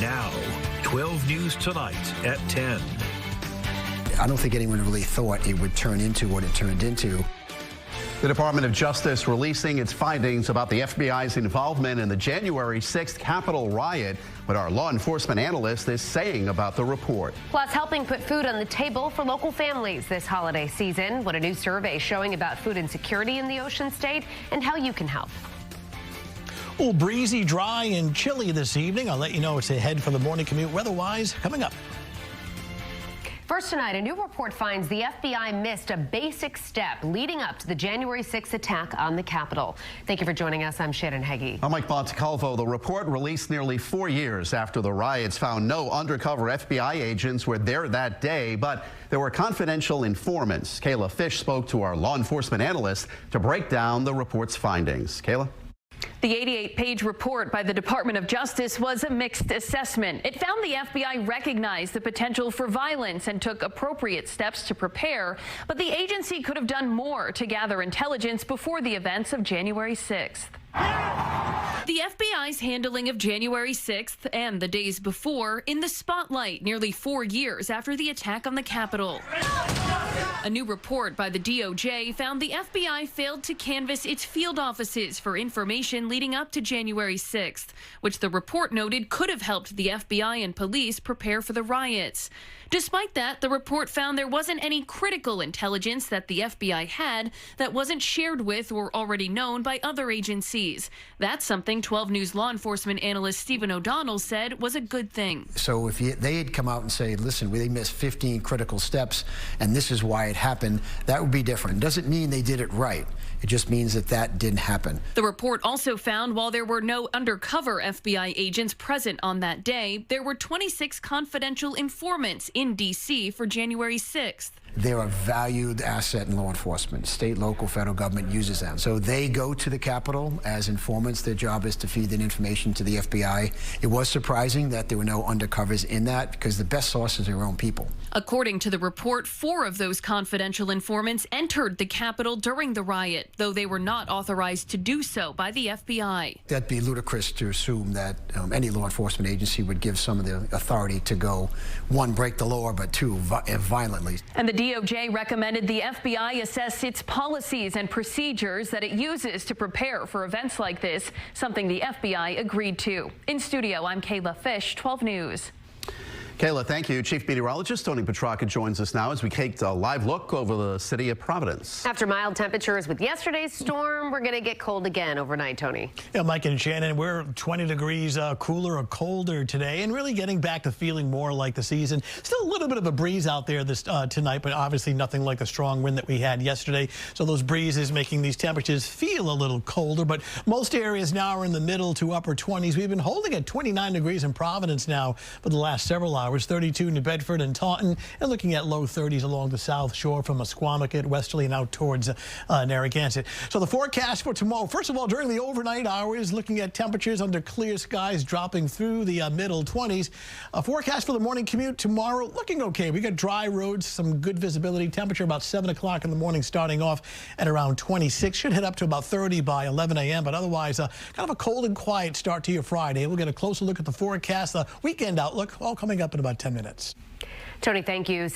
Now, 12 News Tonight at 10. I don't think anyone really thought it would turn into what it turned into. The Department of Justice releasing its findings about the FBI's involvement in the January 6th Capitol riot. What our law enforcement analyst is saying about the report. Plus, helping put food on the table for local families this holiday season. What a new survey showing about food insecurity in the Ocean State and how you can help. Oh, breezy, dry, and chilly this evening. I'll let you know it's ahead for the morning commute weather-wise coming up. First tonight, a new report finds the FBI missed a basic step leading up to the January 6th attack on the Capitol. Thank you for joining us. I'm Shannon Heggie. I'm Mike Montecalvo. The report released nearly 4 years after the riots found no undercover FBI agents were there that day, but there were confidential informants. Kayla Fish spoke to our law enforcement analyst to break down the report's findings. Kayla? The 88-page report by the Department of Justice was a mixed assessment. It found the FBI recognized the potential for violence and took appropriate steps to prepare, but the agency could have done more to gather intelligence before the events of January 6th. The FBI's handling of January 6th and the days before in the spotlight nearly 4 years after the attack on the Capitol. A new report by the DOJ found the FBI failed to canvass its field offices for information leading up to January 6th, which the report noted could have helped the FBI and police prepare for the riots. Despite that, the report found there wasn't any critical intelligence that the FBI had that wasn't shared with or already known by other agencies. That's something 12 News law enforcement analyst Stephen Arnold said was a good thing. So if they had come out and said, listen, they missed 15 critical steps and this is why it happened, that would be different. It doesn't mean they did it right. It just means that that didn't happen. The report also found while there were no undercover FBI agents present on that day, there were 26 confidential informants in D.C. for January 6th. They're a valued asset in law enforcement. State, local, federal government uses them. So they go to the Capitol as informants. Their job is to feed that information to the FBI. It was surprising that there were no undercovers in that because the best sources are your own people. According to the report, 4 of those confidential informants entered the Capitol during the riot, though they were not authorized to do so by the FBI. That'd be ludicrous to assume that any law enforcement agency would give some of the authority to go, 1, break the law, but 2, violently. And the DOJ recommended the FBI assess its policies and procedures that it uses to prepare for events like this, something the FBI agreed to. In studio, I'm Kayla Fish, 12 News. Kayla, thank you. Chief Meteorologist Tony Petrarca joins us now as we take a live look over the city of Providence. After mild temperatures with yesterday's storm, we're going to get cold again overnight, Tony. Yeah, Mike and Shannon, we're 20 degrees cooler or colder today and really getting back to feeling more like the season. Still a little bit of a breeze out there this tonight, but obviously nothing like the strong wind that we had yesterday. So those breezes making these temperatures feel a little colder, but most areas now are in the middle to upper 20s. We've been holding at 29 degrees in Providence now for the last several hours. 32 in New Bedford and Taunton, and looking at low 30s along the south shore from Esquimalt, westerly and out towards Narragansett. So the forecast for tomorrow, first of all, during the overnight hours, looking at temperatures under clear skies dropping through the middle 20s. A forecast for the morning commute tomorrow looking okay. We got dry roads, some good visibility, temperature about 7 o'clock in the morning starting off at around 26. Should hit up to about 30 by 11 a.m., but otherwise kind of a cold and quiet start to your Friday. We'll get a closer look at the forecast, the weekend outlook, all coming up in about 10 minutes. Tony, thank you.